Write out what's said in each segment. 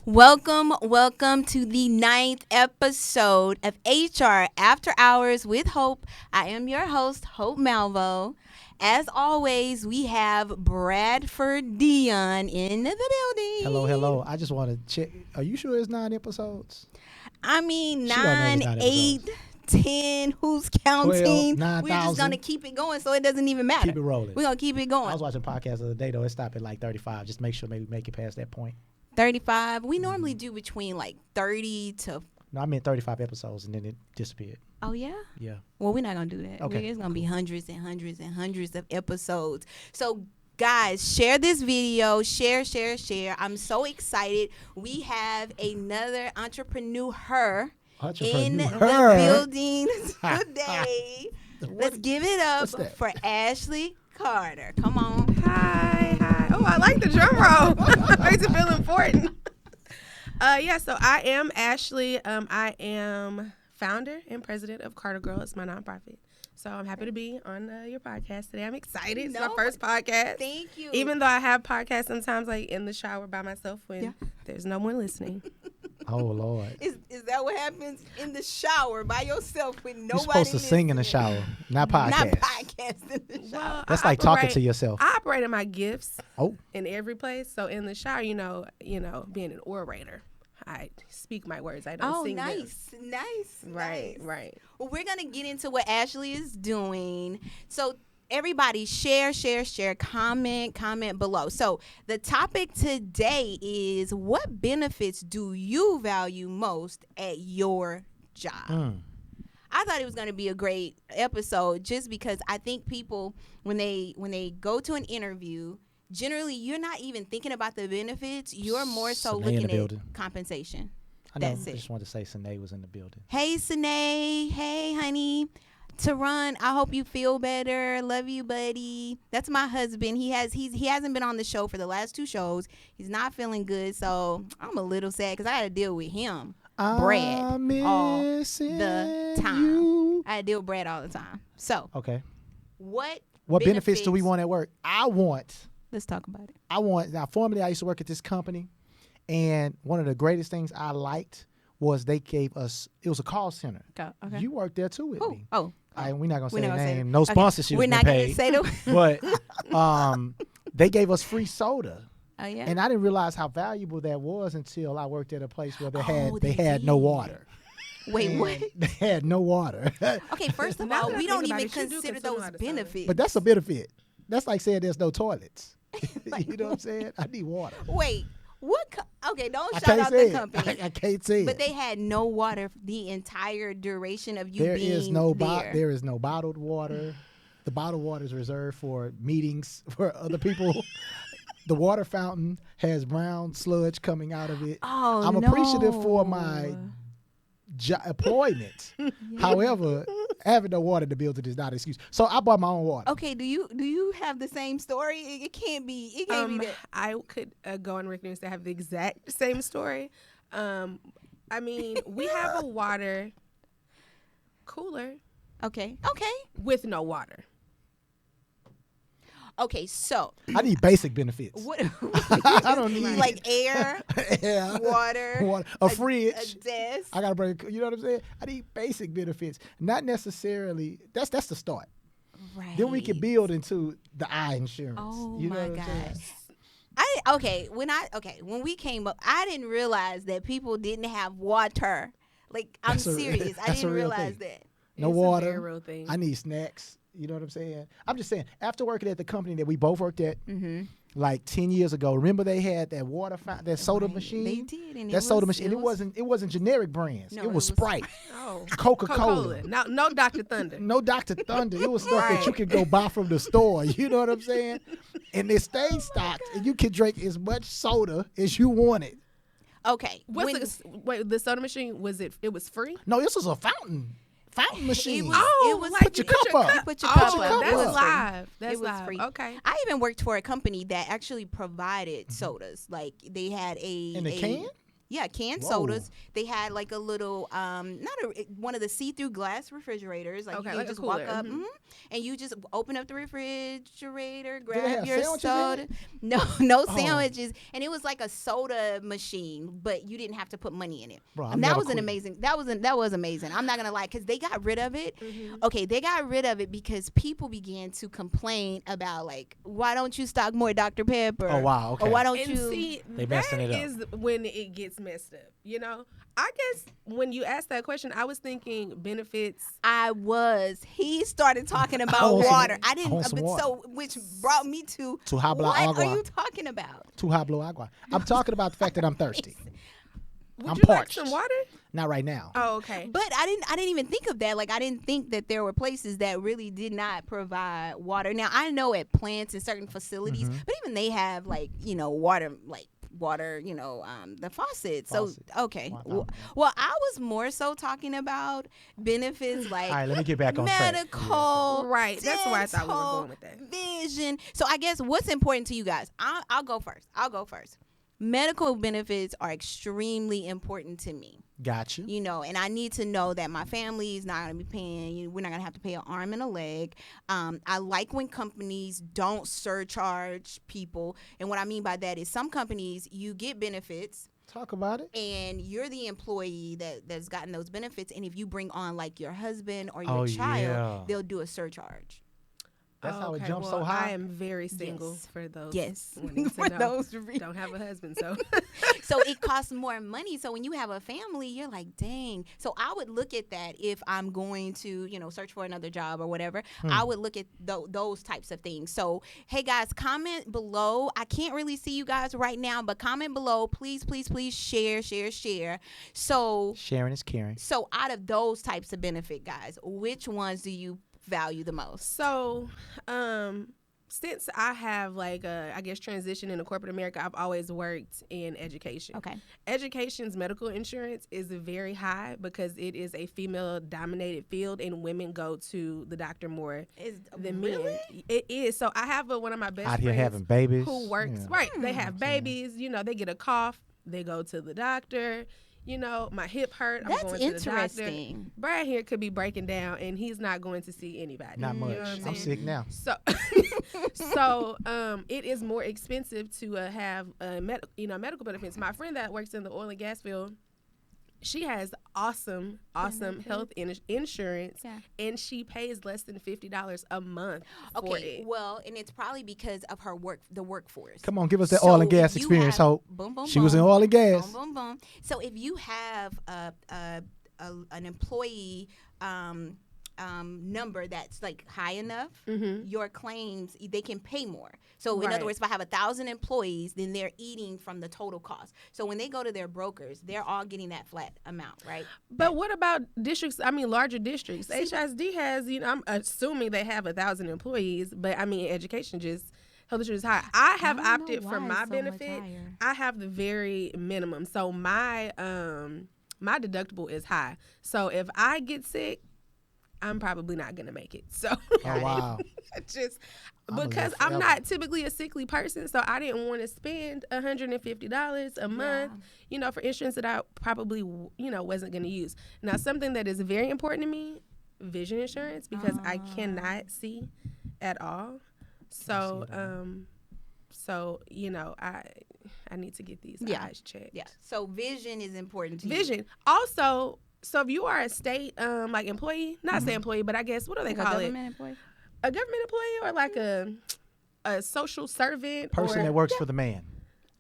Welcome to the 9th episode of HR After Hours with Hope. I am your host, Hope Malvo. As always, we have Bradford Dion in the building. Hello. I just want to check. Are you sure it's 9 episodes? I mean, She don't know it's 9, 9 8, episodes. 10, who's counting? 12, We're just going to keep it going so it doesn't even matter. Keep it rolling. We're going to keep it I going. was watching a podcast the other day, though. It stopped at like 35. Just make sure maybe make it past that point. 35. We normally do between like 30 to... No, I meant 35 episodes, and then it disappeared. Oh, yeah? Yeah. Well, we're not going to do that. Okay. It's going to be hundreds and hundreds and hundreds of episodes. So, guys, share this video. Share. I'm so excited. We have another entrepreneur in the building today. Let's give it up for Ashley Carter. Come on. Hi. Oh, I like the drum roll. Makes it feel important. So I am Ashley. I am founder and president of Carter Girl. It's my nonprofit. So I'm happy to be on your podcast today. I'm excited. It's my first podcast. Thank you. Even though I have podcasts sometimes like in the shower by myself when there's no one listening. Oh, Lord. Is that what happens in the shower by yourself with nobody? You're supposed to sing in the shower, not podcast. Not podcast in the shower. Well, That's like talking to yourself. I operate in my gifts Oh. in every place. So in the shower, you know, being an orator, I speak my words. I don't sing them. Nice. Right. Well, we're going to get into what Ashley is doing. So everybody share, comment below. So the topic today is, what benefits do you value most at your job? I thought it was going to be a great episode just because I think people, when they go to an interview, generally you're not even thinking about the benefits. You're more so looking at compensation. I know. That's it. I just wanted to say Sine was in the building. Hey, Sine. Hey, honey. Taron, I hope you feel better. Love you, buddy. That's my husband. He hasn't been on the show for the last 2 shows. He's not feeling good, so I'm a little sad because I had to deal with him, Brad, all the time. I had to deal with Brad all the time. So, Okay. what benefits do we want at work? Let's talk about it. Now, formerly I used to work at this company, and one of the greatest things I liked was they gave us, it was a call center. Okay. You worked there too with me. We're not going to say the name. No sponsorship. We're not going to say But they gave us free soda. Oh, yeah? And I didn't realize how valuable that was until I worked at a place where they had did. no water. Wait, what? They had no water. Okay, first of all, we don't even consider those benefits. But that's a benefit. That's like saying there's no toilets. You know what I'm saying? I need water. Wait, what? Okay, don't I shout can't out say the company. I can't say it. But they had no water the entire duration of you being there. There is no bottled water. The bottled water is reserved for meetings for other people. The water fountain has brown sludge coming out of it. Oh, I'm appreciative for my employment. However, having no water in the building is not an excuse. So I bought my own water. Okay, do you have the same story? It can't be. It can't be that. I could go on Rick News to have the exact same story. I mean, we have a water cooler. Okay. With no water. Okay, so I need basic benefits. what? I don't need like air, water, a fridge. a desk. I gotta bring. You know what I'm saying? I need basic benefits, not necessarily. That's the start. Right. Then we can build into the eye insurance. Oh you know my what I'm saying? gosh. When we came up, I didn't realize that people didn't have water. Like, I'm serious. I didn't realize that. No It's water. a very real thing. I need snacks. You know what I'm saying? I'm just saying, after working at the company that we both worked at, like 10 years ago, remember they had that water fountain, that soda machine? They did. And That soda machine. It wasn't generic brands. No, it was Sprite, Oh, Coca-Cola. No Dr. Thunder. No Dr. Thunder. It was stuff that you Right. could go buy from the store. You know what I'm saying? And it stayed stocked, and you could drink as much soda as you wanted. Okay. Wait, the soda machine, it was free? No, this was a fountain machine. It was like put your cup up. You put your cup your up. cup It up. was That's free. live. That's It was live. free. Okay. I even worked for a company that actually provided sodas. Like, they had In a can? Yeah, canned Whoa. sodas. They had like a little, one of the see-through glass refrigerators. Like Okay, you like a just walk cooler. up, and you just open up the refrigerator, they grab have your sandwiches in soda. it? No Oh. sandwiches, and it was like a soda machine, but you didn't have to put money in it. Bro, I'm And that never was an quitting. amazing. That was amazing. I'm not gonna lie, because they got rid of it. Mm-hmm. Okay, they got rid of it because people began to complain about like, why don't you stock more Dr. Pepper? Oh, wow, okay. Or why don't And you? see, They that messing it up. is when it gets messed up. You know, I guess when you asked that question, I was thinking benefits. He started talking about want some- water. I I didn't. want some water. So, which brought me to Tu habla what agua. are you talking about? Tu hablo agua. I'm talking about the fact that I'm thirsty. Would I'm you parched. like some water? Not right now. Oh, okay. But I didn't even think of that. Like I didn't think that there were places that really did not provide water. Now I know at plants and certain facilities, but even they have like water, the faucet. So Faucet. okay, Wow. well I was more so talking about benefits like All right, let me get back on track. medical, Right, that's where I thought we were dental, going with that. vision. So I guess what's important to you guys? I'll go first. Medical benefits are extremely important to me. Gotcha. And I need to know that my family is not going to be paying. We're not going to have to pay an arm and a leg. I like when companies don't surcharge people. And what I mean by that is some companies, you get benefits Talk about it. and you're the employee that's gotten those benefits. And if you bring on like your husband or your Oh, child, yeah. they'll do a surcharge. That's how it Okay, jumps well, so high. I am very single Yes. for those. Yes. wanting to For know. those reasons. Don't have a husband, so. So it costs more money. So when you have a family, you're like, dang. So I would look at that if I'm going to, search for another job or whatever. I would look at those types of things. So, hey, guys, comment below. I can't really see you guys right now, but comment below. Please, please, please share. So Sharing is caring. out of those types of benefit, guys, which ones do you value the most? So, since I have I guess transition into corporate America, I've always worked in education. Okay. Education's medical insurance is very high because it is a female-dominated field, and women go to the doctor more than men. It is. So I have one of my best Out here friends having babies. who works. Yeah. Right. They have babies. They get a cough. They go to the doctor. My hip hurt. I'm That's going to the doctor. interesting. Brad here could be breaking down, and he's not going to see anybody. Not You much. know what I'm saying? sick now. So, it is more expensive to have medical benefits. My friend that works in the oil and gas field, she has awesome health insurance, Yeah. and she pays less than $50 a month for Okay, it. well, and it's probably because of her the workforce. Come on, give us that So oil and gas you experience, have- Hope. boom, boom, She was in boom, oil and gas. boom, boom, boom. So if you have an employee number that's like high enough, your claims they can pay more. So in Right. other words, if I have 1,000 employees, then they're eating from the total cost. So when they go to their brokers, they're all getting that flat amount, right? But what about districts? I mean, larger districts. HISD has, I'm assuming they have 1,000 employees, but I mean, health insurance is high. I have don't know opted for why my it's so much benefit. higher. I have the very minimum. So my deductible is high. So if I get sick, I'm probably not gonna make it. So Oh, wow. I'ma because live I'm forever. not typically a sickly person, so I didn't want to spend $150 a month, for insurance that I probably, wasn't going to use. Now, something that is very important to me, vision insurance, because I cannot see at all. So, I need to get these eyes checked. Yeah. So vision is important to you. Vision. Also, so if you are a state employee, not state employee, but I guess what do they Like a call it? government employee? A government employee or like a social servant Person or that works for the man.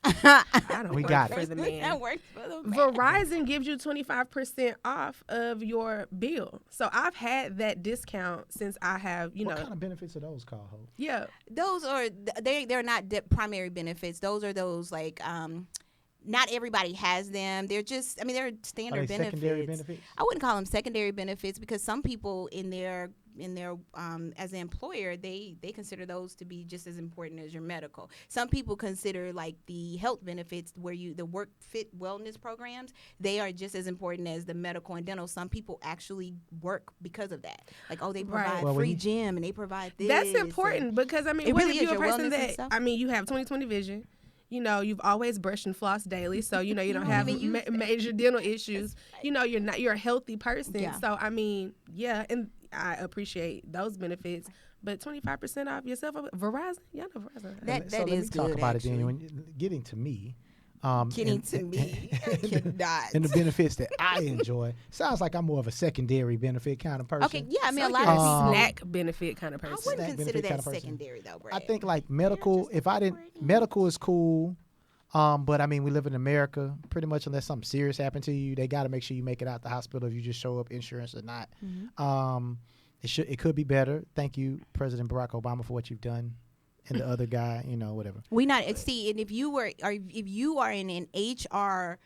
I don't We work got for it. the man. That works for the man. Verizon gives you 25% off of your bill. So I've had that discount since I have, What kind of benefits are those called, Hope? yeah. Those are they're not primary benefits. Those are those like not everybody has them. They're just they're standard Are they benefits. secondary benefits? I wouldn't call them secondary benefits because some people in their as an employer they consider those to be just as important as your medical. Some people consider like the health benefits where the work fit wellness programs, they are just as important as the medical and dental. Some people actually work because of that. Like they provide Right. Well, when free you- gym and they provide this. That's and- important because It what really if is you're a your person wellness and that stuff. you have 20/20 vision, you've always brushed and flossed daily, so you don't have even use that. major dental issues. You're a healthy person. Yeah. So I mean, yeah, and I appreciate those benefits. But 25% off yourself, Verizon, y'all know Verizon. That So that let is me talk good, about actually. it then. When getting to me, Getting to me, I cannot. and the benefits that I enjoy. Sounds like I'm more of a secondary benefit kind of person. Okay, yeah, I mean, a So lot you're of a people. snack benefit kind of I person. wouldn't Snack consider benefit that kind of person. secondary though, Brad. I think like medical. If I didn't, medical is cool. But I mean, we live in America. Pretty much, unless something serious happened to you, they got to make sure you make it out the hospital. If you just show up, insurance or not. It could be better. Thank you, President Barack Obama, for what you've done, and the other guy, whatever. We not see, and if you are in an HR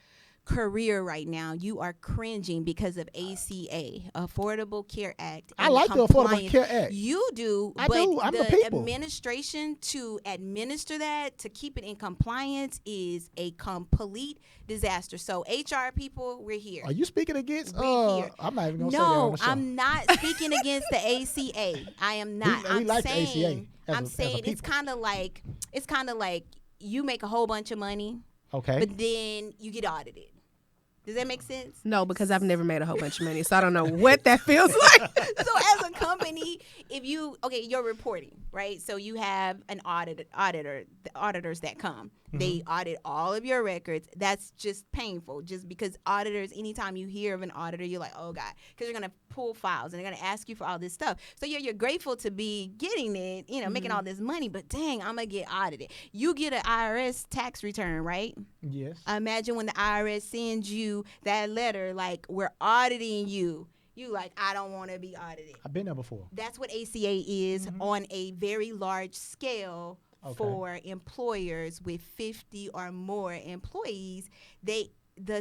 career right now, you are cringing because of ACA, Affordable Care Act. I and like the Affordable compliance. Care Act. You do, I but do. I'm the the people. administration to administer that, to keep it in compliance, is a complete disaster. So HR people, we're here. Are you speaking against? We're here. I'm not even gonna say that on No, the show. I'm not speaking against the ACA. I am not. We I'm like the saying, ACA as I'm a saying it's people. kind of like you make a whole bunch of money, Okay. but then you get audited. Does that make sense? No, because I've never made a whole bunch of money, so I don't know what that feels like. So as a company, if you're reporting, right? So you have an auditor, the auditors that come. They audit all of your records. That's just painful, just because auditors, anytime you hear of an auditor, you're like, oh God, because they're going to pull files and they're going to ask you for all this stuff. So you're grateful to be getting it, making all this money, but dang, I'm going to get audited. You get an IRS tax return, right? Yes. Imagine when the IRS sends you that letter, like, we're auditing you. You like, I don't want to be audited. I've been there before. That's what ACA is on a very large scale. Okay. For employers with 50 or more employees. The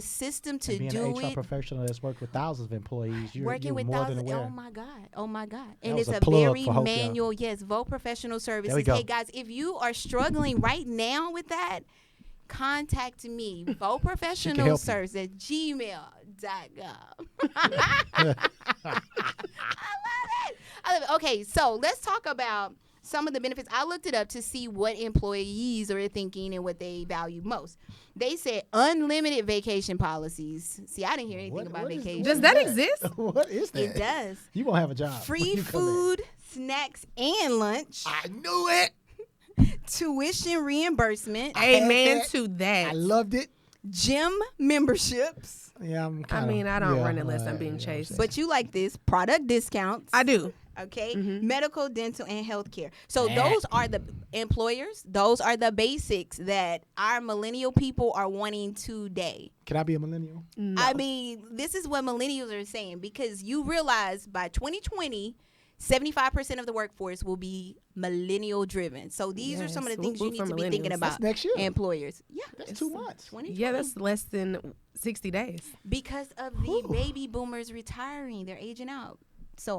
system to Being do an HR it, professional that's worked with thousands of employees, you're working with more than thousands. aware. Oh my God! And was it's a a plug very for Hope, y'all. manual. Yes, Vote Professional Services. There we go. Hey guys, if you are struggling right now with that, contact me. Vote Professional help you. Services at gmail.com. I love it. Okay, so let's talk about some of the benefits. I looked it up to see what employees are thinking and what they value most. They said unlimited vacation policies. See, I didn't hear anything about vacation. Does that exist? What is that? It does. You won't have a job. when Free you come food, snacks, and lunch. back. I knew it. Tuition reimbursement. Amen that. to that. I loved it. Gym memberships. Yeah, I mean, I don't run unless I'm being chased. But you like this. Product discounts. I do. Okay, medical, dental, and healthcare. So those are the employers. Those are the basics that our millennial people are wanting today. Can I be a millennial? No. I mean, this is what millennials are saying, because you realize by 2020, 75% of the workforce will be millennial driven. So these are some of Yes. the things Whoop, you whoop need for to be thinking millennials. about. That's next year. Employers. Yeah, That's it's 2 months. 2020. Yeah, that's less than 60 days. Because of the baby boomers retiring, they're aging out. So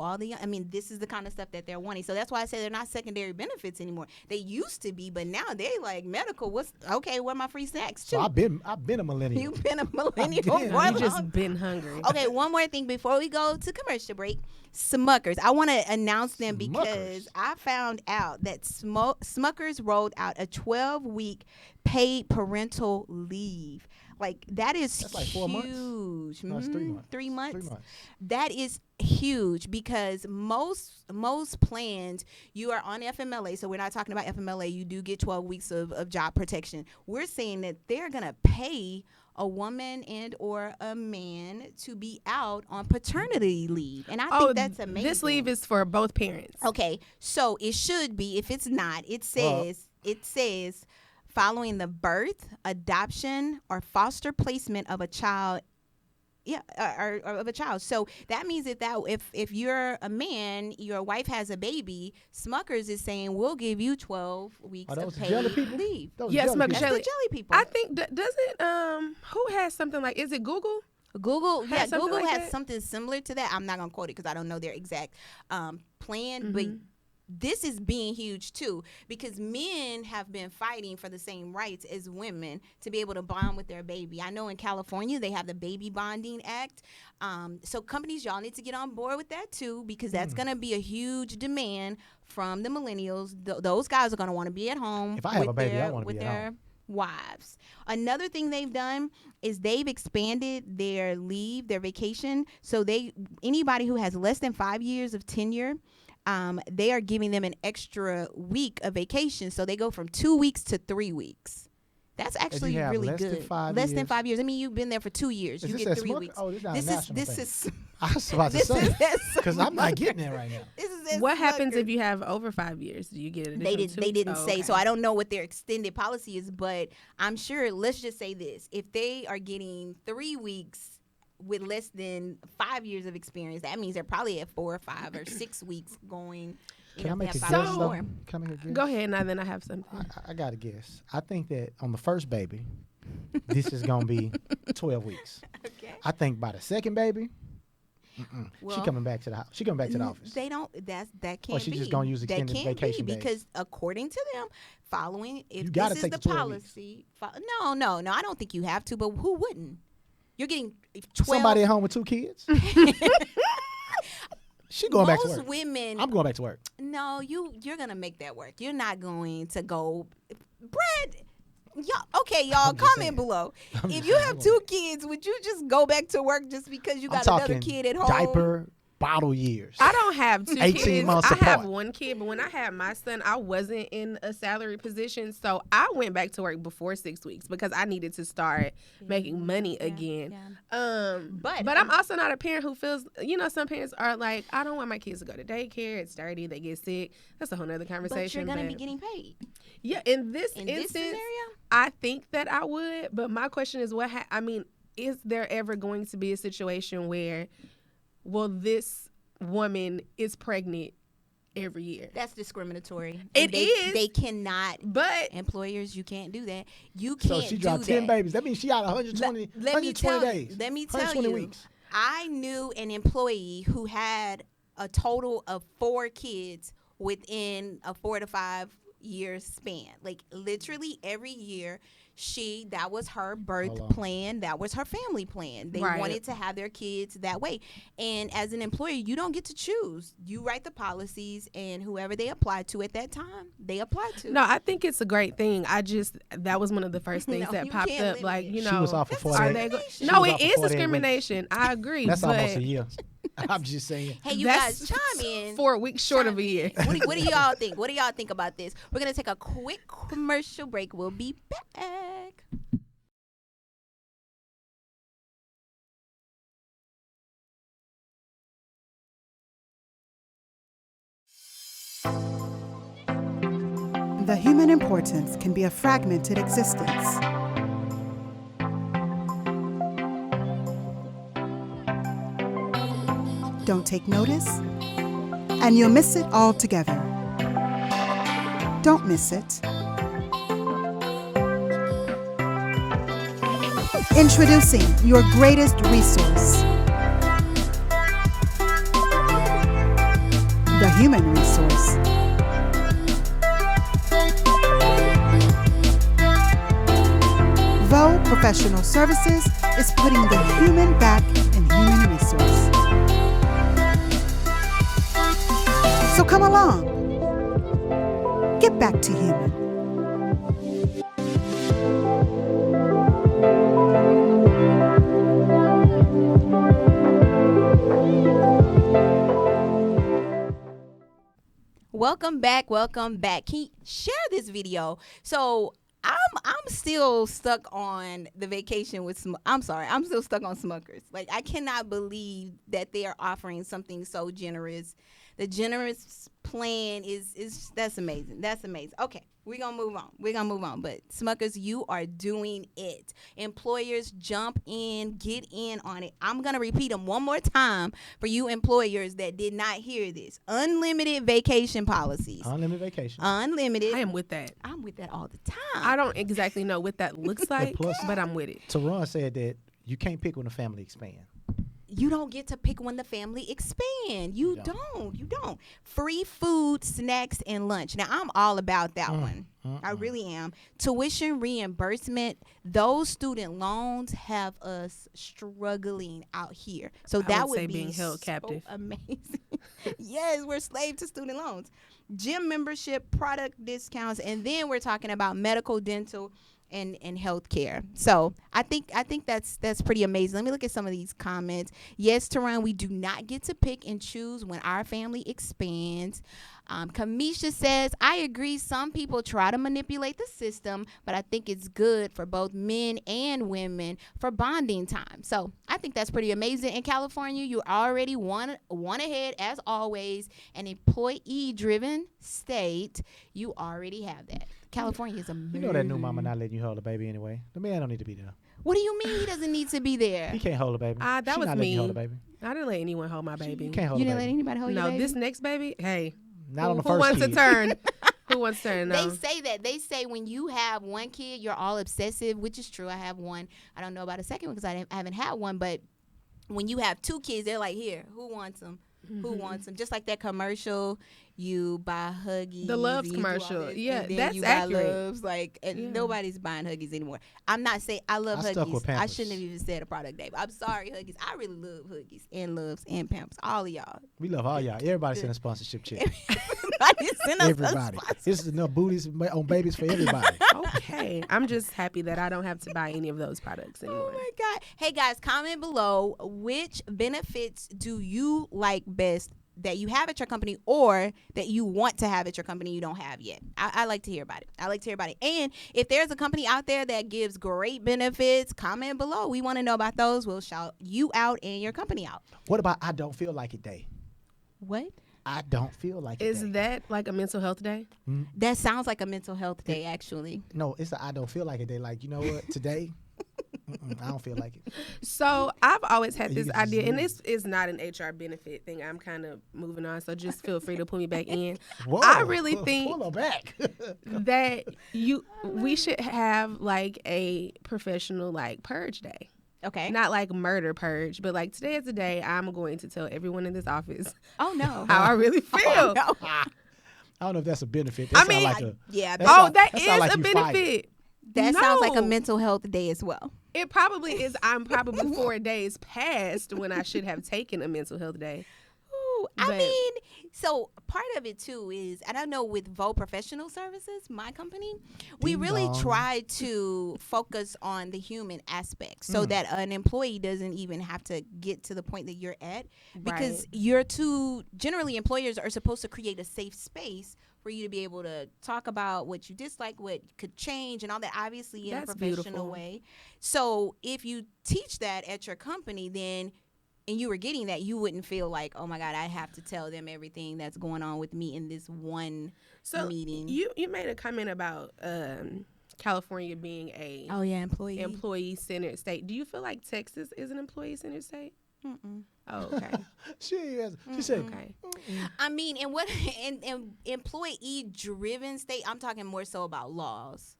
this is the kind of stuff that they're wanting. So that's why I say they're not secondary benefits anymore. They used to be, but now they like medical. Where are my free snacks too? So I've been a millennial. You've been a millennial. been. for You long. just been hungry. Okay, one more thing before we go to commercial break. Smuckers. I want to announce them because Smuckers. I found out that Smuckers rolled out a 12-week paid parental leave. Like, that is That's like 4 months. huge. No, it's 3 months. 3 months. 3 months. That is huge, because most plans, you are on FMLA. So we're not talking about FMLA. You do get 12 weeks of job protection. We're saying that they're going to pay a woman and or a man to be out on paternity leave. And I think that's amazing. This leave is for both parents. Okay, so it should be. If it's not, it says following the birth, adoption, or foster placement of a child. Yeah, or of a child. So that means if you're a man, your wife has a baby, Smuckers is saying we'll give you 12 weeks Are of those paid jelly people? leave. Those Yes, jelly Smuckers people. That's jelly. the jelly people. I think doesn't who has something like, is it Google? Google, Has something Google like has that? something similar to that. I'm not gonna quote it because I don't know their exact plan, but this is being huge too, because men have been fighting for the same rights as women to be able to bond with their baby. I know in California they have the Baby Bonding Act. So companies, y'all need to get on board with that too, because that's gonna be a huge demand from the millennials. Those guys are gonna want to be at home. If I have with a baby, I their- wanna with be at their home. wives. Another thing they've done is they've expanded their leave, their vacation. So anybody who has less than 5 years of tenure, they are giving them an extra week of vacation. So they go from 2 weeks to 3 weeks. That's actually really good. Less than 5 years. I mean, you've been there for 2 years. You get 3 weeks. Oh, this is. I was about to say, because I'm not getting there right now. What happens if you have over 5 years? Do you get it? They didn't say. So I don't know what their extended policy is, but I'm sure. Let's just say this: if they are getting 3 weeks with less than 5 years of experience, that means they're probably at 4 or 5 or 6 weeks going. Can I make a guess? Go ahead, and then I have something. I got to guess. I think that on the first baby, this is going to be 12 weeks. Okay. I think by the second baby, she coming back to the house. She coming back to the office. They don't. That can't be. Or she just going to use extended vacation days. Because according to them, following if you this is take the policy. No. I don't think you have to. But who wouldn't? You're getting 12. Somebody at home with 2 kids. She going back to work. Most women. I'm going back to work. No, you're gonna make that work. You're not going to go, Brad. Y'all comment below. If you have 2 kids, would you just go back to work just because you got another kid at home? Diaper, bottle years. I don't have 2 18 kids. months I apart. have 1 kid, but when I had my son, I wasn't in a salary position, so I went back to work before 6 weeks because I needed to start making money again. Yeah. But I'm also not a parent who feels, some parents are like, I don't want my kids to go to daycare. It's dirty. They get sick. That's a whole nother conversation. But you're gonna be getting paid. Yeah, in this scenario, I think that I would. But my question is, is there ever going to be a situation where, this woman is pregnant every year? That's discriminatory. It is. They cannot. But employers, you can't do that. You can't. So she dropped 10 babies. That means she out 120 days. Let me tell you. Weeks. I knew an employee who had a total of 4 kids within a 4 to 5 year span. Like literally every year. That was her birth plan. That was her family plan. They wanted to have their kids that way. And as an employer, you don't get to choose. You write the policies, and whoever they apply to at that time, they apply to. No, I think it's a great thing. That was one of the first things that popped up. Like, she was off for 4 days. No, it is discrimination. I agree. That's almost a year. I'm just saying. Hey, you guys, chime in. 4 weeks short of a year. What do y'all think? What do y'all think about this? We're going to take a quick commercial break. We'll be back. The human importance can be a fragmented existence. Don't take notice, and you'll miss it altogether. Don't miss it. Introducing your greatest resource, the human resource. Vo Professional Services is putting the human back in human resource. So come along. Get back to human. Welcome back. Can you share this video? So I'm still stuck on the vacation with I'm still stuck on Smuckers. Like, I cannot believe that they are offering something so generous. The generous plan is that's amazing. That's amazing. Okay, we're gonna move on. But Smuckers, you are doing it. Employers, jump in, get in on it. I'm gonna repeat them one more time for you employers that did not hear this. Unlimited vacation policies. Unlimited vacation. Unlimited. I am with that. I'm with that all the time. I don't exactly know what that looks like, but I'm with it. Teron said that you can't pick when the family expand. You don't get to pick when the family expand. You don't. Free food, snacks, and lunch. Now, I'm all about that one. I really am. Tuition reimbursement. Those student loans have us struggling out here. So that would be being held captive. Amazing. Yes, we're slave to student loans. Gym membership, product discounts, and then we're talking about medical, dental, and healthcare. So I think that's pretty amazing. Let me look at some of these comments. Yes, Teron, we do not get to pick and choose when our family expands. Kamisha says, I agree. Some people try to manipulate the system, but I think it's good for both men and women for bonding time. So I think that's pretty amazing. In California, you already one ahead, as always, an employee-driven state. You already have that. California is amazing. You know that new mama not letting you hold a baby anyway. The man don't need to be there. What do you mean he doesn't need to be there? He can't hold a baby. That She was not letting you me. hold a baby. I didn't let anyone hold my baby. You can't hold You a didn't baby. let anybody hold your baby? No, this next baby, hey. Not on the Who first wants kid. to turn? Who wants to turn? No. They say that. They say when you have one kid, you're all obsessive, which is true. I have one. I don't know about a second one because I haven't had one. But when you have two kids, they're like, here, who wants them? Who wants them? Just like that commercial, you buy Huggies. The Loves you do all commercial. this, Yeah, and then that's you buy accurate. Loves. Like, and Yeah. nobody's buying Huggies anymore. I'm not saying I love I stuck Huggies. with I Pampers. shouldn't have even said a product name. I'm sorry, Huggies. I really love Huggies and Loves and Pampers. All of y'all. We love all y'all. Everybody send a sponsorship check. Everybody send us a Everybody. sponsor. This is enough booties on babies for everybody. Okay. I'm just happy that I don't have to buy any of those products anymore. Oh my God. Hey guys, comment below which benefits do you like best that you have at your company or that you want to have at your company you don't have yet. I like to hear about it. And if there's a company out there that gives great benefits, comment below. We want to know about those. We'll shout you out and your company out. What about I don't feel like it day? What? I don't feel like it Is day. that like a mental health day? That sounds like a mental health day, actually. No, it's a I don't feel like it day. Like, you know what? Today, I don't feel like it. So I've always had You this can just idea, and leave. this is not an HR benefit thing. I'm kind of moving on, so just feel free to pull me back in. Whoa, I really think pull her back. that we should have like a professional like purge day. Okay. Not like murder purge, but like today is the day I'm going to tell everyone in this office Oh, no. how I really feel. Oh, no. I don't know if that's a benefit. I That mean, sound like a, Yeah, that Oh, sound- that that is sound like a you fired. benefit. that sounds like a No. mental health day as well. It probably is. I'm probably 4 days past when I should have taken a mental health day. Ooh, I But- mean, so part of it too is, and I know with Vo Professional Services, my company, we Ding really dong. try to focus on the human aspect so that an employee doesn't even have to get to the point that you're at, because Right. you're too, generally employers are supposed to create a safe space for you to be able to talk about what you dislike, what could change, and all that, obviously in That's a professional beautiful. way. So if you teach that at your company, then and you were getting that, you wouldn't feel like, oh my God, I have to tell them everything that's going on with me in this one So meeting. you made a comment about California being a Oh yeah, employee. employee-centered state. Do you feel like Texas is an employee-centered state? Mm-mm. Oh, okay. She said, Okay. I mean, and what in employee driven state, I'm talking more so about laws.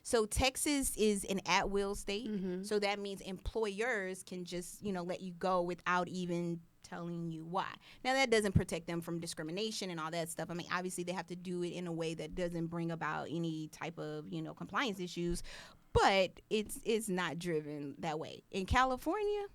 So Texas is an at-will state, so that means employers can just, let you go without even telling you why. Now that doesn't protect them from discrimination and all that stuff. I mean, obviously they have to do it in a way that doesn't bring about any type of, compliance issues, but it's not driven that way. In California,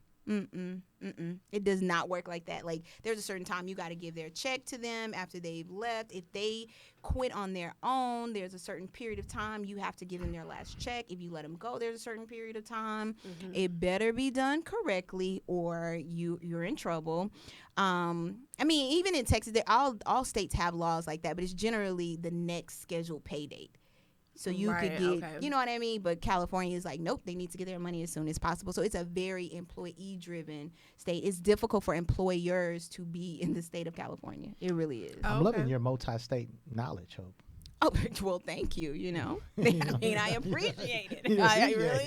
it does not work like that. Like, there's a certain time you got to give their check to them after they've left. If they quit on their own, there's a certain period of time you have to give them their last check. If you let them go, there's a certain period of time. It better be done correctly or you're in trouble. I mean, even in Texas, all states have laws like that, but it's generally the next scheduled pay date. So you Right, could get, okay. you know what I mean? But California is like, nope, they need to get their money as soon as possible. So it's a very employee-driven state. It's difficult for employers to be in the state of California. It really is. I'm Okay. loving your multi-state knowledge, Hope. Oh, well, thank you, I mean, I appreciate it. Yeah, I really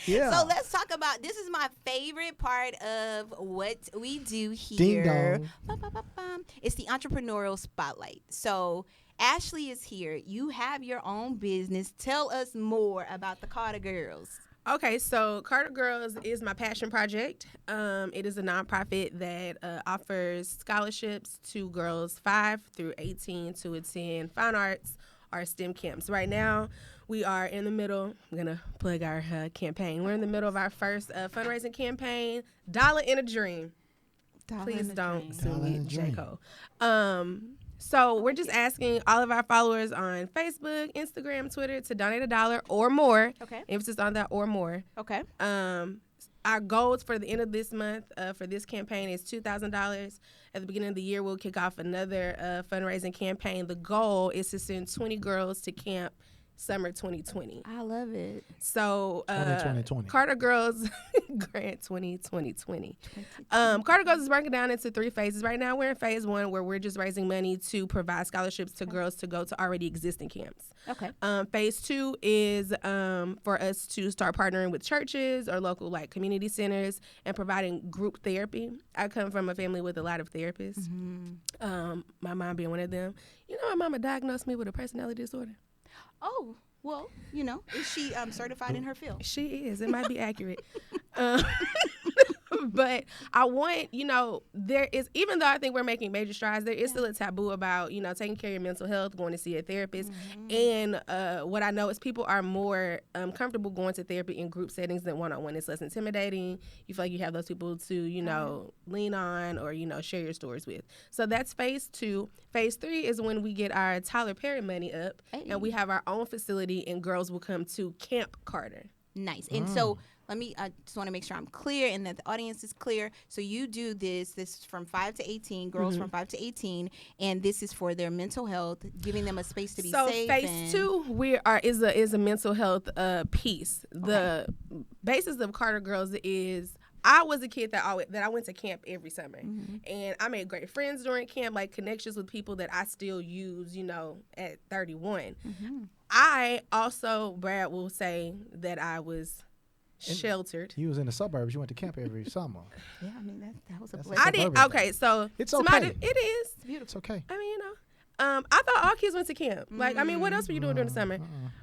do. Yeah. So let's talk about, this is my favorite part of what we do Ding here. dong. Ba-ba-ba-bum. It's the Entrepreneurial Spotlight. So Ashley is here. You have your own business. Tell us more about the Carter Girls. Okay, so Carter Girls is my passion project. It is a nonprofit that offers scholarships to girls 5 through 18 to attend fine arts or STEM camps. Right now, we are in the middle. I'm going to plug our campaign. We're in the middle of our first fundraising campaign, Dollar in a Dream. Please don't sue Dollar me, in a J. Dream. Cole. So we're just asking all of our followers on Facebook, Instagram, Twitter to donate $1 or more. Okay. Emphasis on that or more. Okay. Our goals for the end of this month for this campaign is $2,000. At the beginning of the year, we'll kick off another fundraising campaign. The goal is to send 20 girls to camp summer 2020. I love it. So 2020. Carter Girls Grant 2020. Carter Girls is broken down into 3 phases. Right now we're in phase 1 where we're just raising money to provide scholarships to girls to go to already existing camps. Okay. Phase 2 is for us to start partnering with churches or local like community centers and providing group therapy. I come from a family with a lot of therapists. My mom being one of them. You know, my mama diagnosed me with a personality disorder. Oh, well, is she certified in her field? She is. It might be accurate. But I want, there is, even though I think we're making major strides, there is still a taboo about, taking care of your mental health, going to see a therapist. And what I know is people are more comfortable going to therapy in group settings than one-on-one. It's less intimidating. You feel like you have those people to, lean on or, share your stories with. So that's phase 2. Phase 3 is when we get our Tyler Perry money up and we have our own facility and girls will come to Camp Carter. Nice. And so I just want to make sure I'm clear and that the audience is clear. So you do this is from 5 to 18, girls from 5 to 18, and this is for their mental health, giving them a space to be safe. So phase 2 is a mental health piece. The basis of Carter Girls is I was a kid that I went to camp every summer, and I made great friends during camp, like connections with people that I still use, at 31. I also, Brad will say that I was sheltered. You was in the suburbs. You went to camp every summer. Yeah, I mean that was a That's blessing. I did. Okay, so it's somebody, okay. it is. It's beautiful. It's okay. I mean, I thought all kids went to camp. Like, I mean, what else were you doing during the summer?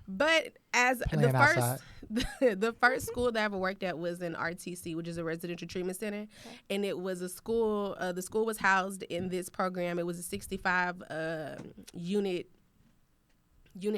But as Playing outside. the first school that I ever worked at was in RTC, which is a residential treatment center, and it was a school. The school was housed in this program. It was a 65 unit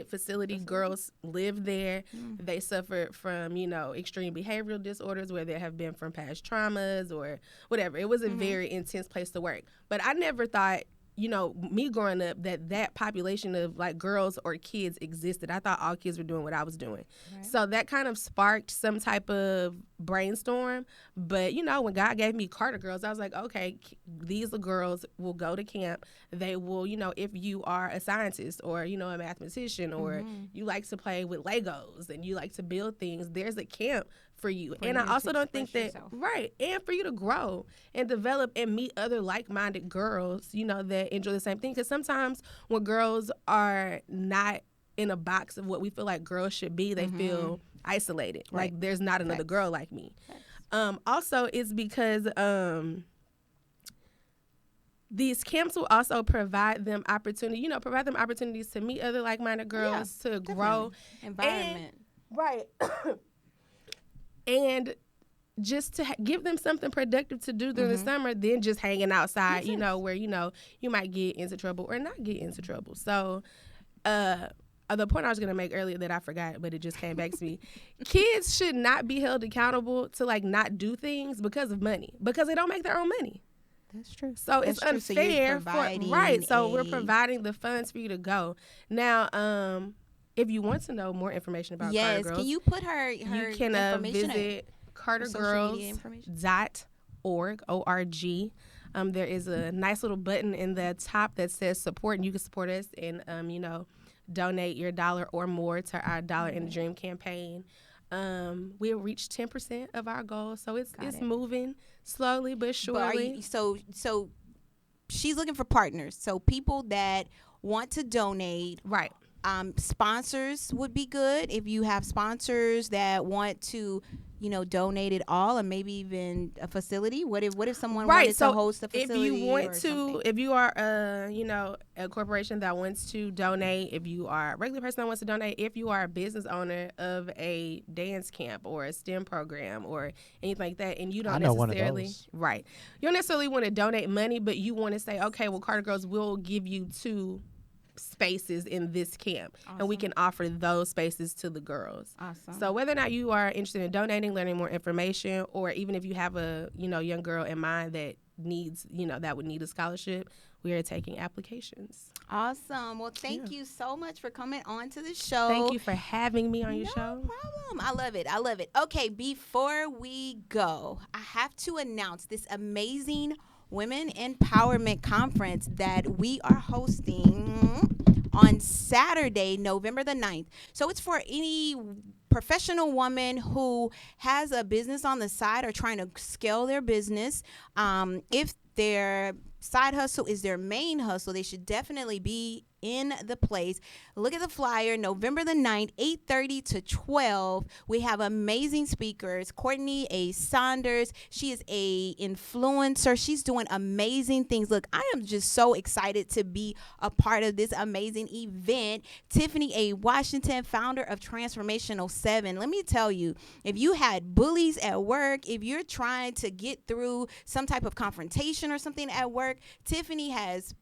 facility. Girls lived there. They suffered from, extreme behavioral disorders, where they have been from past traumas or whatever. It was a very intense place to work. But I never thought, me growing up, that population of like girls or kids existed. I thought all kids were doing what I was doing. Right. So that kind of sparked some type of brainstorm. But, when God gave me Carter Girls, I was like, okay, these girls will go to camp. They will, if you are a scientist or, a mathematician or you like to play with Legos and you like to build things, there's a camp for you. And I also don't think that, yourself. Right, and for you to grow and develop and meet other like-minded girls, that enjoy the same thing. Because sometimes when girls are not in a box of what we feel like girls should be, they feel isolated. Right. Like there's not another girl like me. Also, it's because these camps will also provide them opportunities to meet other like-minded girls, to grow. Environment. Right. And just to give them something productive to do during the summer than just hanging outside, where, you might get into trouble or not get into trouble. So the point I was going to make earlier that I forgot, but it just came back to me. Kids should not be held accountable to, like, not do things because of money, because they don't make their own money. That's true. So it's unfair. So we're providing the funds for you to go. Now, if you want to know more information about Carter Girls, can you put her you can visit cartergirls.org, O-R-G. There is a nice little button in the top that says support, and you can support us and, donate your $1 or more to our Dollar in the Dream campaign. We'll reach 10% of our goal, so it's moving slowly but surely. So she's looking for partners, so people that want to donate. Right. Sponsors would be good if you have sponsors that want to, donate it all, or maybe even a facility. What if someone wanted to host a facility? If you are a corporation that wants to donate, if you are a regular person that wants to donate, if you are a business owner of a dance camp or a STEM program or anything like that, and you don't necessarily you don't necessarily want to donate money, but you want to say, okay, well, Carter Girls will give you 2 spaces in this camp, and we can offer those spaces to the girls. Awesome. So whether or not you are interested in donating, learning more information, or even if you have a young girl in mind that needs that would need a scholarship, we are taking applications. Awesome. Well, thank you so much for coming on to the show. Thank you for having me on your No show. problem. I love it. I love it. Okay, before we go, I have to announce this amazing Women Empowerment Conference that we are hosting on Saturday, November the 9th. So it's for any professional woman who has a business on the side or trying to scale their business. If their side hustle is their main hustle, they should definitely be in the place. Look at the flyer, November the 9th, 8:30 to 12. We have amazing speakers. Courtney A. Saunders, she is a influencer. She's doing amazing things. Look, I am just so excited to be a part of this amazing event. Tiffany A. Washington, founder of Transformational 7. Let me tell you, if you had bullies at work, if you're trying to get through some type of confrontation or something at work, Tiffany has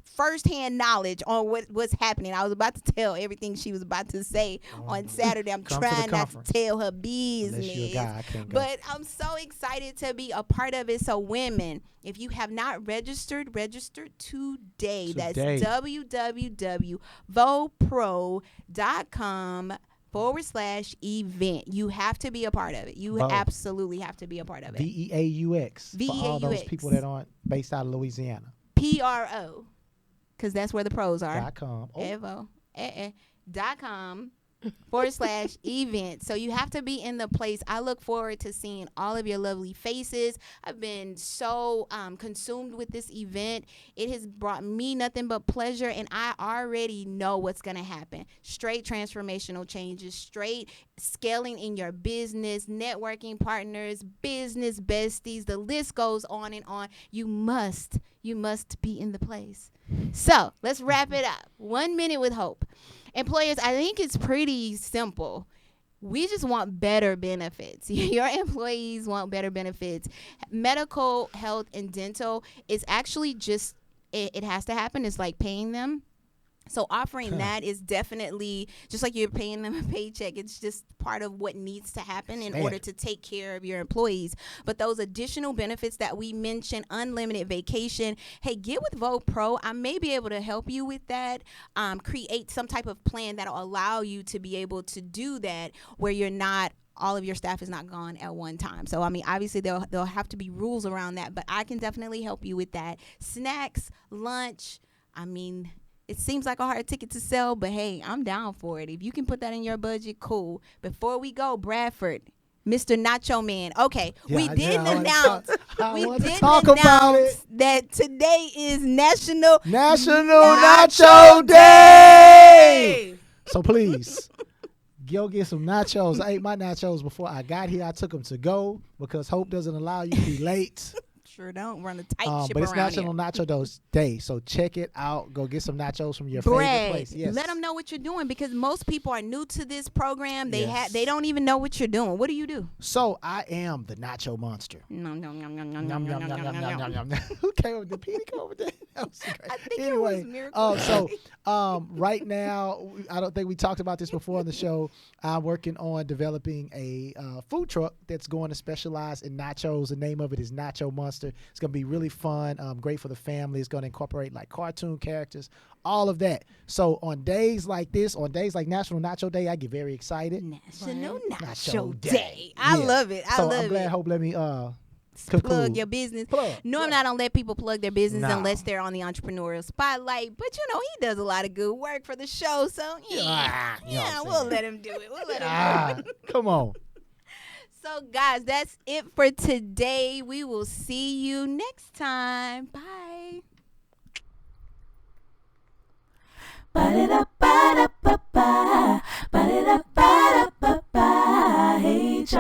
firsthand knowledge on what's happening. I was about to tell everything she was about to say on Saturday. I'm trying not to tell her business. Unless you're a guy, I can't go. But I'm so excited to be a part of it. So women, if you have not registered, register today. That's www.vopro.com/event. You have to be a part of it. You absolutely have to be a part of it. VEAUX. For all those people that aren't based out of Louisiana. PRO, because that's where the pros are. .com. .com/event. So you have to be in the place. I look forward to seeing all of your lovely faces. I've been so consumed with this event. It has brought me nothing but pleasure, and I already know what's going to happen. Straight transformational changes, straight scaling in your business, networking partners, business besties. The list goes on and on. You must be in the place. So let's wrap it up. 1 minute with hope. Employers, I think it's pretty simple. We just want better benefits. Your employees want better benefits. Medical, health, and dental is actually just, it has to happen. It's like paying them. So offering that is definitely just like you're paying them a paycheck. It's just part of what needs to happen in order to take care of your employees. But those additional benefits that we mentioned, unlimited vacation, hey, get with Vote Pro. I may be able to help you with that. Create some type of plan that will allow you to be able to do that where you're not, all of your staff is not gone at one time. So, I mean, obviously there'll have to be rules around that, but I can definitely help you with that. Snacks, lunch, I mean, it seems like a hard ticket to sell, but hey, I'm down for it. If you can put that in your budget, cool. Before we go, Bradford, Mr. Nacho Man. Okay, we didn't announce that today is National Nacho Day. So please, go get some nachos. I ate my nachos before I got here. I took them to go because Hope doesn't allow you to be late. Sure don't run a tight ship but it's around National here. Nacho Day, so check it out. Go get some nachos from your favorite place. Yes. Let them know what you're doing because most people are new to this program. They they don't even know what you're doing. What do you do? So I am the Nacho Monster. Nom, nom, nom, nom, nom, Yum, nom, yum, nom, yum, nom, yum, nom, yum, nom. yum, yum. Who came with the Petey come with that? That was great. I think Anyway, it was Miracle. Right now, I don't think we talked about this before on the show. I'm working on developing a food truck that's going to specialize in nachos. The name of it is Nacho Monster. It's going to be really fun, great for the family. It's going to incorporate like cartoon characters, all of that. So on days like this, on days like National Nacho Day, I get very excited. National Nacho Nacho Day. Day. I Yeah. love it. So I'm glad Hope let me plug your business. Normally, I don't let people plug their business No. unless they're on the Entrepreneurial Spotlight. But, you know, he does a lot of good work for the show. So, we'll let him do it. We'll let him do it. Come on. So, guys, that's it for today. We will see you next time. Bye. Ba-da-da-ba-da-ba-ba, ba-da-da-ba-da-ba-ba, HR